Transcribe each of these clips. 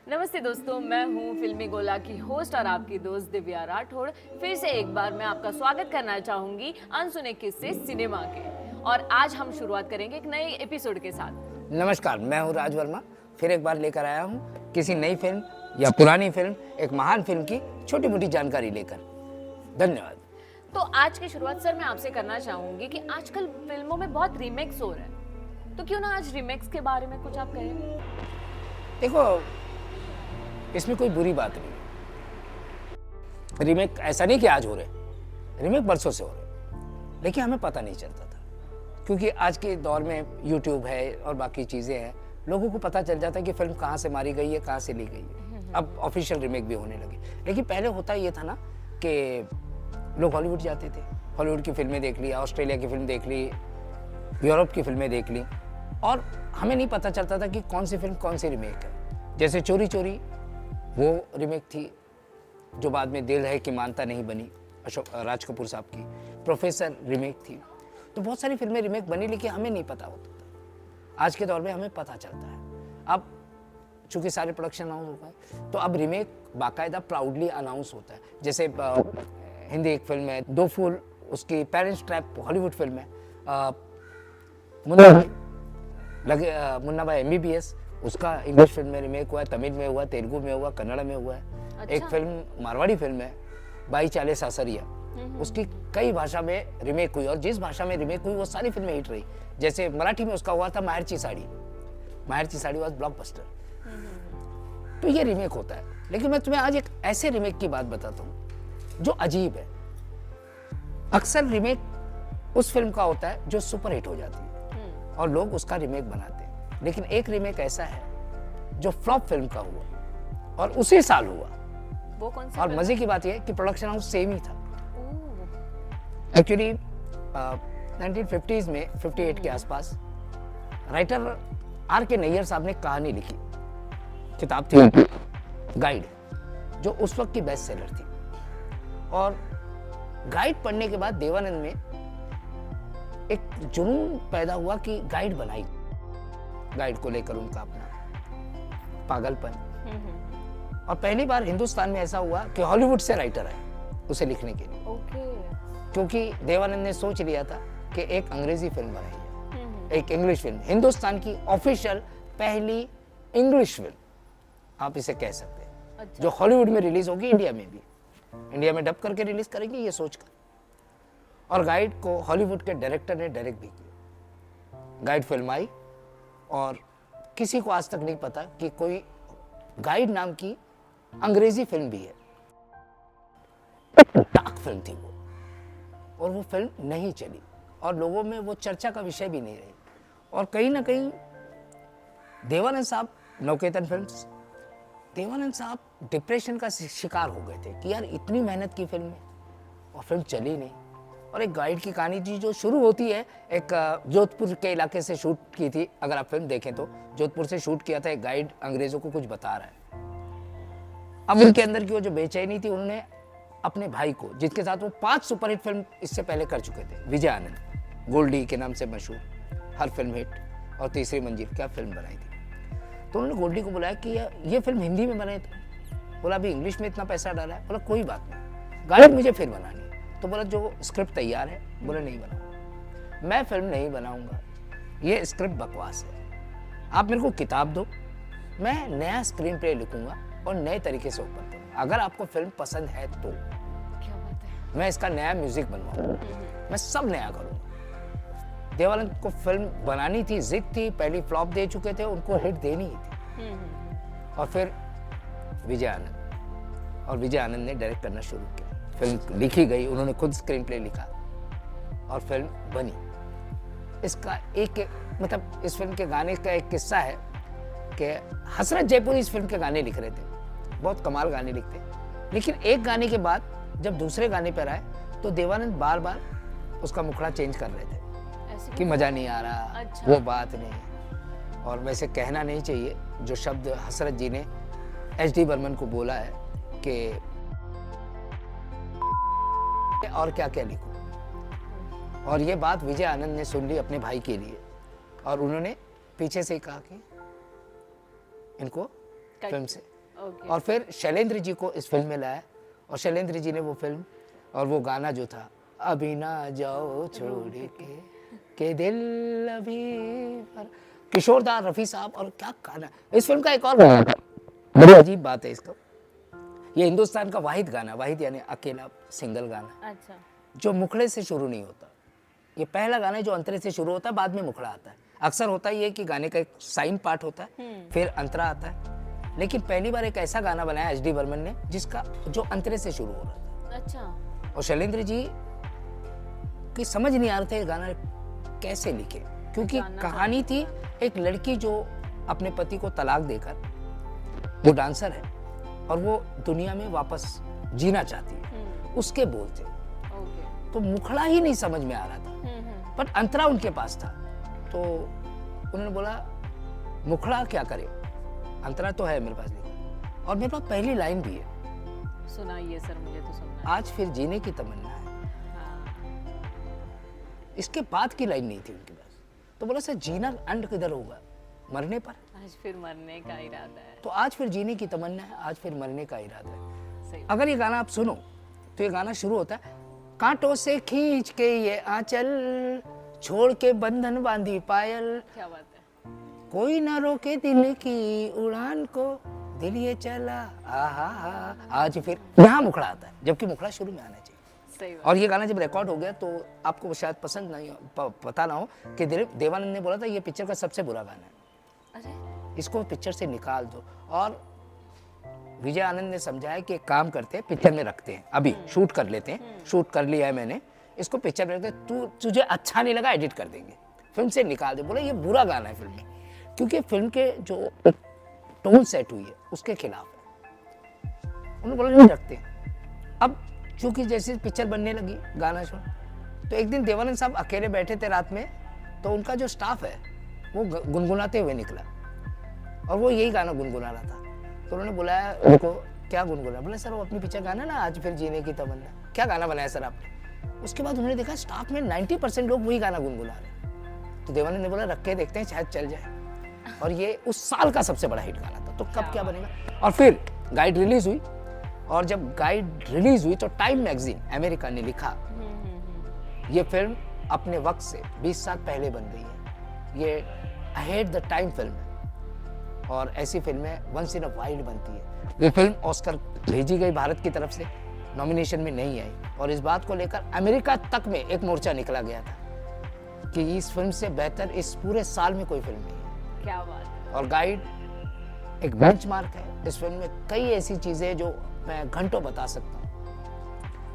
नमस्ते दोस्तों, मैं हूँ फिल्मी गोला की होस्ट और आपकी दोस्त दिव्या राठौड़। फिर से एक बार मैं आपका स्वागत करना चाहूंगी अनसुने किस्से सिनेमा के। और आज हम शुरुआत करेंगे एक नए एपिसोड के साथ। नमस्कार, मैं हूँ राज वर्मा। फिर एक बार लेकर आया हूँ किसी नई फिल्म या पुरानी फिल्म, एक महान फिल्म की छोटी मोटी जानकारी लेकर। धन्यवाद। तो आज की शुरुआत सर मैं आपसे करना चाहूंगी कि आजकल फिल्मों में बहुत रीमेक्स हो रहे हैं, तो क्यों ना आज रीमेक्स के बारे में कुछ आप कहें। देखो, इसमें कोई बुरी बात नहीं है। रीमेक ऐसा नहीं कि आज हो रहे, रीमेक बरसों से हो रहे, लेकिन हमें पता नहीं चलता था, क्योंकि आज के दौर में यूट्यूब है और बाकी चीज़ें हैं, लोगों को पता चल जाता है कि फिल्म कहाँ से मारी गई है, कहाँ से ली गई है। अब ऑफिशियल रीमेक भी होने लगे, लेकिन पहले होता ये था ना कि लोग हॉलीवुड जाते थे, हॉलीवुड की फिल्में देख ली, ऑस्ट्रेलिया की फिल्म देख ली, यूरोप की फिल्में देख ली, और हमें नहीं पता चलता था कि कौन सी फिल्म कौन सी रीमेक है। जैसे चोरी चोरी वो रीमेक थी, जो बाद में दिल है कि मानता नहीं बनी, अशोक राज कपूर साहब की। प्रोफेसर रीमेक थी। तो बहुत सारी फिल्में रीमेक बनी, लेकिन हमें नहीं पता होता था। आज के दौर में हमें पता चलता है। अब चूंकि सारे प्रोडक्शन अनाउंस हो गए, तो अब रीमेक बाकायदा प्राउडली अनाउंस होता है। जैसे हिंदी एक फिल्म है दो फूल, उसकी पेरेंट्स ट्रैप हॉलीवुड फिल्म है। मुन्ना भाई MBBS, उसका इंग्लिश फिल्म में रीमेक हुआ है, तमिल में हुआ, तेलुगु में हुआ, कन्नड़ में हुआ है। अच्छा। एक फिल्म मारवाड़ी फिल्म है बाई चाले सासरिया, उसकी कई भाषा में रीमेक हुई, और जिस भाषा में रीमेक हुई वो सारी फिल्में हिट रही। जैसे मराठी में उसका हुआ था माहेरची साड़ी वाज ब्लॉकबस्टर। तो ये रीमेक होता है। लेकिन मैं तुम्हें आज एक ऐसे रीमेक की बात बताता हूँ जो अजीब है। अक्सर रीमेक उस फिल्म का होता है जो सुपर हिट हो जाती है और लोग उसका रीमेक बनाते हैं, लेकिन एक रीमेक ऐसा है जो फ्लॉप फिल्म का हुआ और उसी साल हुआ। वो कौन सी और फिल्म? मजे की बात यह है कि प्रोडक्शन हाउस सेम ही था। एक्चुअली 1950s में 58 के आसपास राइटर R.K. नैयर साहब ने कहानी लिखी, किताब थी गाइड, जो उस वक्त की बेस्ट सेलर थी। और गाइड पढ़ने के बाद देवानंद में एक जुनून पैदा हुआ कि गाइड बनाई, गाइड को लेकर उनका अपना पागलपन। और पहली बार हिंदुस्तान में ऐसा हुआ कि हॉलीवुड से राइटर आए उसे लिखने के लिए। क्योंकि देवानंद ने सोच लिया था कि एक अंग्रेजी फिल्म बनाई है, एक इंग्लिश फिल्म, हिंदुस्तान की ऑफिशियल पहली इंग्लिश फिल्म आप इसे कह सकते हैं। अच्छा। जो हॉलीवुड में रिलीज होगी, इंडिया में भी, इंडिया में डब करके रिलीज करेंगे ये सोचकर। और गाइड को हॉलीवुड के डायरेक्टर ने डायरेक्ट भी किया। गाइड फिल्म आई और किसी को आज तक नहीं पता कि कोई गाइड नाम की अंग्रेजी फिल्म भी है। डार्क फिल्म थी वो, और वो फिल्म नहीं चली और लोगों में वो चर्चा का विषय भी नहीं रही। और कहीं ना कहीं देवानंद साहब, नवकेतन फिल्म्स, देवानंद साहब डिप्रेशन का शिकार हो गए थे कि यार इतनी मेहनत की फिल्म है और फिल्म चली नहीं। और एक गाइड की कहानी थी जो शुरू होती है एक जोधपुर के इलाके से शूट की थी। अगर आप फिल्म देखें तो जोधपुर से शूट किया था। एक गाइड अंग्रेजों को कुछ बता रहा है। अब उनके अंदर की वो जो बेचैनी थी, उन्होंने अपने भाई को, जिसके साथ वो 5 सुपरहिट फिल्म इससे पहले कर चुके थे, विजय आनंद, गोल्डी के नाम से मशहूर, हर फिल्म हिट, और तीसरी मंजिल क्या फिल्म बनाई थी। तो उन्होंने गोल्डी को बुलाया कि ये फिल्म हिंदी में बनाई थी। बोला अभी इंग्लिश में इतना पैसा डाला है। बोला कोई बात नहीं, गाइड मुझे फिर बनानी है। तो बोला जो स्क्रिप्ट तैयार है। बोला नहीं बनाऊंगा, मैं फिल्म नहीं बनाऊंगा, ये स्क्रिप्ट बकवास है। आप मेरे को किताब दो, मैं नया स्क्रीन प्ले लिखूंगा और नए तरीके से ऊपर करूंगा। अगर आपको फिल्म पसंद है तो क्या बात है। मैं इसका नया म्यूजिक बनवाऊंगा, मैं सब नया करूंगा। देवानंद को फिल्म बनानी थी, जिद थी, पहली फ्लॉप दे चुके थे, उनको हिट देनी ही थी। और फिर विजय आनंद, और विजय आनंद ने डायरेक्ट करना शुरू किया। फिल्म लिखी गई, उन्होंने खुद स्क्रीन प्ले लिखा और फिल्म बनी। इसका एक मतलब इस फिल्म के गाने का एक किस्सा है कि हसरत जयपुरी इस फिल्म के गाने लिख रहे थे, बहुत कमाल गाने लिखते। लेकिन एक गाने के बाद जब दूसरे गाने पर आए तो देवानंद बार बार उसका मुखड़ा चेंज कर रहे थे कि मजा नहीं आ रहा। अच्छा। वो बात नहीं। और वैसे कहना नहीं चाहिए जो शब्द हसरत जी ने HD बर्मन को बोला है कि और क्या क्या लिखूं, और ये बात विजय आनंद ने सुन ली अपने भाई के लिए, और उन्होंने पीछे से ही कहा कि इनको फिल्म से ओके। और फिर शैलेंद्र जी को इस फिल्म में लाया और शैलेंद्र जी ने वो फिल्म और वो गाना जो था, अभी ना जाओ छोड़ के दिल अभी भर, किशोर दा, रफ़ी साहब, और क्या गाना। इस फिल्म का एक और गाना था, बड़ी अजीब बात है इसका, ये हिंदुस्तान का वाहिद गाना, वाहिद यानी अकेला सिंगल गाना, अच्छा। जो मुखड़े से शुरू नहीं होता। ये पहला गाना है जो अंतरे से शुरू होता है, बाद में मुखड़ा आता है। अक्सर होता ही है कि गाने का एक साइन पार्ट होता है, फिर अंतरा आता है, लेकिन पहली बार एक ऐसा गाना बनाया एच डी बर्मन ने जिसका जो अंतरे से शुरू हो रहा था। अच्छा। और शैलेंद्र जी की समझ नहीं आ रहा था ये गाना कैसे लिखे, क्योंकि कहानी थी एक लड़की जो अपने पति को तलाक देकर, वो डांसर है और वो दुनिया में वापस जीना चाहती है, उसके बोल थे। ओके। तो मुखड़ा ही नहीं समझ में आ रहा था, बट अंतरा उनके पास था, तो उन्होंने बोला मुखड़ा क्या करे, अंतरा तो है मेरे पास लिखा, और मेरे पास पहली लाइन भी है, सुनाइए सर, मुझे तो सुनना है। आज फिर जीने की तमन्ना है। हाँ। इसके बाद की लाइन नहीं थी उनके पास, तो बोला सर जीना अंड किधर होगा, मरने पर। आज फिर मरने का इरादा है। तो आज फिर जीने की तमन्ना है, आज फिर मरने का इरादा है। सही। अगर ये गाना आप सुनो तो ये गाना शुरू होता है, कांटों से खींच के ये आंचल, छोड़ के बंधन बांधी पायल, क्या बात है। कोई ना रोके दिल की उड़ान को, दिल ये चला आहा, आज फिर यहाँ मुखड़ा आता है, जबकि मुखड़ा शुरू में आना चाहिए। सही बात। और ये गाना जब रिकॉर्ड हो गया तो आपको शायद पसंद नहीं पता ना हो कि देवानंद ने बोला था ये पिक्चर का सबसे बुरा गाना है, अरे इसको पिक्चर से निकाल दो। और विजय आनंद ने समझाया कि एक काम करते हैं, पिक्चर में रखते हैं, अभी शूट कर लेते हैं, शूट कर लिया है मैंने, इसको पिक्चर में रखते हैं, तुझे अच्छा नहीं लगा एडिट कर देंगे, फिल्म से निकाल दे। बोला ये बुरा गाना है फिल्म में, क्योंकि फिल्म के जो टोन सेट हुई है उसके खिलाफ है। उन्होंने बोला नहीं रखते हैं। अब चूंकि जैसे पिक्चर बनने लगी, गाना सुन, तो एक दिन देवानंद साहब अकेले बैठे थे रात में, तो उनका जो स्टाफ है वो गुनगुनाते हुए निकला और वो यही गाना गुनगुना रहा था। तो उन्होंने बुलाया उनको, क्या गुनगुना? बोले सर वो अपनी पिक्चर गाना ना, आज फिर जीने की तमन्ना। क्या गाना बनाया सर आपने? उसके बाद उन्होंने देखा स्टाफ में 90% लोग वही गाना गुनगुना रहे। तो देवानंद ने बोला रख के देखते हैं शायद चल जाए, और ये उस साल का सबसे बड़ा हिट गाना था। तो कब क्या बनेगा। और फिर गाइड रिलीज हुई, और जब गाइड रिलीज हुई तो टाइम मैगजीन अमेरिका ने लिखा ये फिल्म अपने वक्त से 20 साल पहले बन रही है, ये अहेड द टाइम फिल्म है, और ऐसी फिल्में वंस इन अ वाइल्ड बनती है। ये फिल्म ऑस्कर भेजी गई भारत की तरफ से, नॉमिनेशन में नहीं आई, और इस बात को लेकर अमेरिका तक में एक मोर्चा निकला गया था कि इस फिल्म से बेहतर इस पूरे साल में कोई फिल्म नहीं है। क्या बात है। और गाइड एक बेंचमार्क है। इस फिल्म में कई ऐसी चीजें जो मैं घंटों बता सकता हूँ।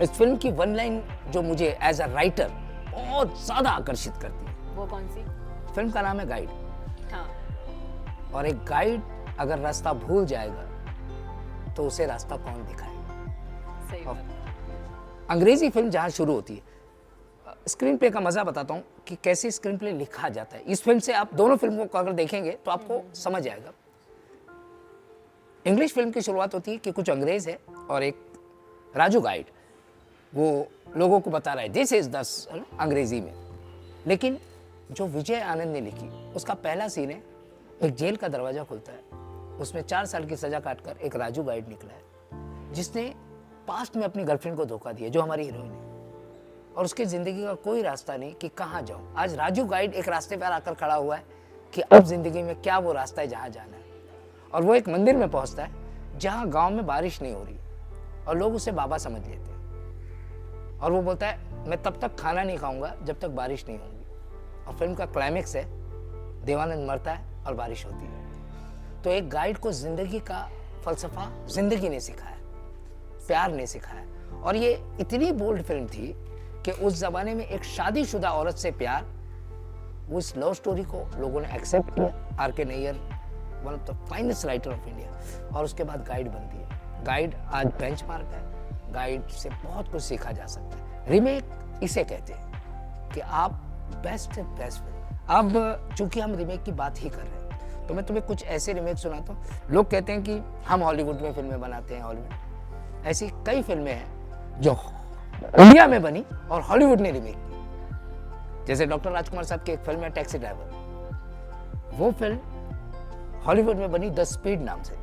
इस फिल्म की वन लाइन जो मुझे एज अ राइटर बहुत ज्यादा आकर्षित करती है। वो कौन सी? फिल्म का नाम है गाइड। हाँ। और एक गाइड अगर रास्ता भूल जाएगा तो उसे रास्ता कौन दिखाएगा। सही बात। अंग्रेजी फिल्म जहाँ शुरू होती है, स्क्रीन प्ले का मजा बताता हूँ कि कैसे स्क्रीन प्ले लिखा जाता है। इस फिल्म से आप दोनों फिल्मों को अगर देखेंगे तो आपको समझ आएगा। इंग्लिश फिल्म की शुरुआत होती है कि कुछ अंग्रेज है और एक राजू गाइड, वो लोगों को बता रहा है दिस इज द अंग्रेजी में। लेकिन जो विजय आनंद ने लिखी उसका पहला सीन है, एक जेल का दरवाजा खुलता है, उसमें 4 साल की सजा काटकर एक राजू गाइड निकला है जिसने पास्ट में अपनी गर्लफ्रेंड को धोखा दिया, जो हमारी हीरोइन है, और उसकी जिंदगी का कोई रास्ता नहीं कि कहाँ जाऊँ। आज राजू गाइड एक रास्ते पर आकर खड़ा हुआ है कि अब जिंदगी में क्या वो रास्ता है जहाँ जाना है। और वो एक मंदिर में पहुंचता है जहाँ गांव में बारिश नहीं हो रही और लोग उसे बाबा समझ लेते हैं, और वो बोलता है मैं तब तक खाना नहीं खाऊंगा जब तक बारिश नहीं होगी। और फिल्म का क्लाइमेक्स है देवानंद मरता है और बारिश होती है। तो एक गाइड को जिंदगी का फलसफा जिंदगी ने सिखाया, प्यार ने सिखाया। और ये इतनी बोल्ड फिल्म थी कि उस जमाने में एक शादीशुदा औरत से प्यार, उस लव स्टोरी को लोगों ने एक्सेप्ट किया। R K Nayar one of the finest writer of India, और उसके बाद गाइड बनती है। गाइड आज बेंचमार्क है, गाइड से बहुत कुछ सीखा जा सकता है। रीमेक इसे कहते हैं कि आप बेस्ट से बेस्ट फिल्म। अब चूंकि हम रीमेक की बात ही कर रहे हैं तो मैं तुम्हें कुछ ऐसे रीमेक सुनाता हूँ। लोग कहते हैं कि हम हॉलीवुड में फिल्में बनाते हैं, हॉलीवुड, ऐसी कई फिल्में हैं जो इंडिया में बनी और हॉलीवुड ने रीमेक की। जैसे डॉक्टर राजकुमार साहब की एक फिल्म है टैक्सी ड्राइवर, वो फिल्म हॉलीवुड में बनी द स्पीड नाम से,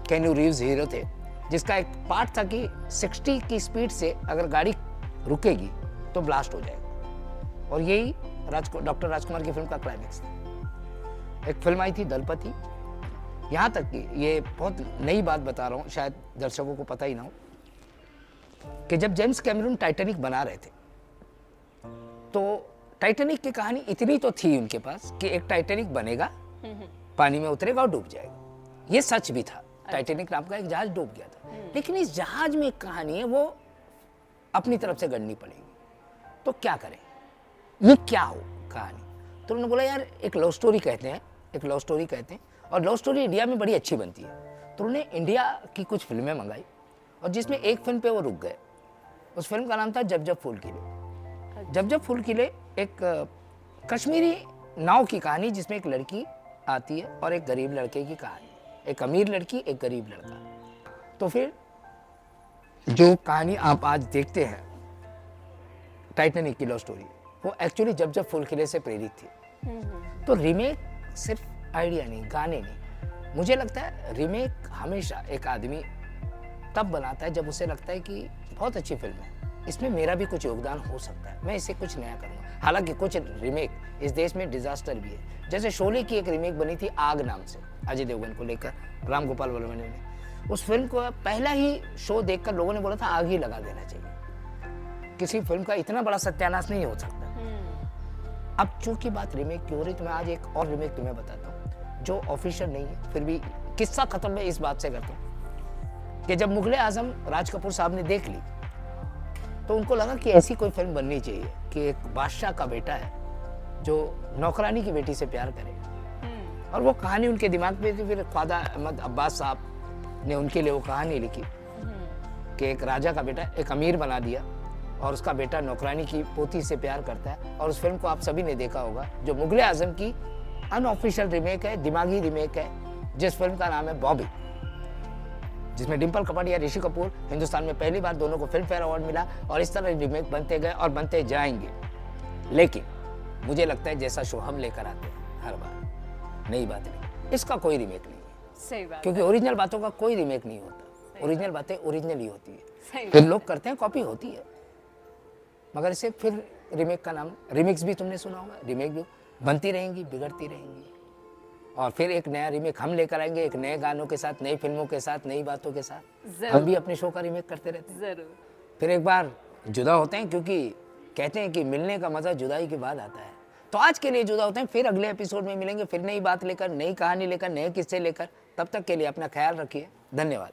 कैन्यू रीव्स हीरो थे, जिसका एक पार्ट था कि 60 की स्पीड से अगर गाड़ी रुकेगी तो ब्लास्ट हो जाएगा, और यही डॉक्टर राजकुमार की फिल्म का क्लाइमेक्स था। एक फिल्म आई थी दलपति। यहाँ तक कि ये बहुत नई बात बता रहा हूँ, शायद दर्शकों को पता ही ना हो, कि जब जेम्स कैमरून टाइटैनिक बना रहे थे तो टाइटैनिक की कहानी इतनी तो थी उनके पास कि एक टाइटैनिक बनेगा, पानी में उतरेगा और डूब जाएगा। ये सच भी था, टाइटैनिक नाम का एक जहाज डूब गया था, लेकिन इस जहाज में एक कहानी है, वो अपनी तरफ से गढ़नी पड़ेगी। तो क्या करें, ये क्या हो कहानी? तो उन्होंने बोला यार एक लव स्टोरी कहते हैं, एक लव स्टोरी कहते हैं, और लव स्टोरी इंडिया में बड़ी अच्छी बनती है। तो उन्होंने इंडिया की कुछ फिल्में मंगाई, और जिसमें एक फिल्म पे वो रुक गए। उस फिल्म का नाम था जब जब फूल खिले। जब जब फूल खिले एक कश्मीरी नाव की कहानी, जिसमें एक लड़की आती है और एक गरीब लड़के की कहानी, एक अमीर लड़की एक गरीब लड़का। तो फिर जो कहानी आप आज देखते हैं टाइटैनिक की लव स्टोरी, वो एक्चुअली जब जब फूल खिले से प्रेरित थी। तो रीमेक सिर्फ आइडिया नहीं, गाने नहीं, मुझे लगता है रीमेक हमेशा एक आदमी तब बनाता है जब उसे लगता है कि बहुत अच्छी फिल्म है, इसमें मेरा भी कुछ योगदान हो सकता है, मैं इसे कुछ नया करूँगा। हालांकि कुछ रीमेक इस देश में डिजास्टर भी है, जैसे शोले की एक रीमेक बनी थी आग नाम से, अजय देवगन को लेकर, राम गोपाल वर्मा ने। उस फिल्म को पहला ही शो देखकर लोगों ने बोला था आग ही लगा देना चाहिए, किसी फिल्म का इतना बड़ा सत्यानाश नहीं हो सकता। अब चूंकि बात रीमेक की हो रही, तो मैं आज एक और रीमेक तुम्हें बताता हूँ जो ऑफिशियल नहीं है, फिर भी किस्सा खत्म मैं इस बात से करता हूँ कि जब मुगले आजम राज कपूर साहब ने देख ली, तो उनको लगा कि ऐसी कोई फिल्म बननी चाहिए कि एक बादशाह का बेटा है जो नौकरानी की बेटी से प्यार करे, और वो कहानी उनके दिमाग में थी। फिर ख्वाजा अहमद अब्बास साहब ने उनके लिए वो कहानी लिखी कि एक राजा का बेटा एक अमीर बना दिया, और उसका बेटा नौकरानी की पोती से प्यार करता है। और उस फिल्म को आप सभी ने देखा होगा, जो मुगले आजम की अनऑफिशियल रीमेक है, दिमागी रीमेक है, जिस फिल्म का नाम है बॉबी, जिसमें डिम्पल कपाड़िया, ऋषि कपूर, हिंदुस्तान में पहली बार दोनों को फिल्म फेयर अवार्ड मिला। और इस तरह रीमेक बनते गए और बनते जाएंगे। लेकिन मुझे लगता है जैसा शो हम लेकर आते हैं हर बार, नई बात नहीं, इसका कोई रीमेक नहीं है। सही बात, क्योंकि ओरिजिनल बातों का कोई रीमेक नहीं होता, ओरिजिनल बातें ओरिजिनल ही होती है। सही फिर लोग करते हैं, कॉपी होती है, मगर इसे फिर रीमेक का नाम, रीमिक्स भी तुमने सुना होगा, रीमेक भी बनती रहेंगी, बिगड़ती रहेंगी, और फिर एक नया रीमेक हम लेकर आएंगे, एक नए गानों के साथ, नई फिल्मों के साथ, नई बातों के साथ। हम भी अपने शो का रीमेक करते रहते हैं, जरूर। फिर एक बार जुदा होते हैं, क्योंकि कहते हैं कि मिलने का मजा जुदाई के बाद आता है। तो आज के लिए जुदा होते हैं, फिर अगले एपिसोड में मिलेंगे, फिर नई बात लेकर, नई कहानी लेकर, नए किस्से लेकर। तब तक के लिए अपना ख्याल रखिए, धन्यवाद।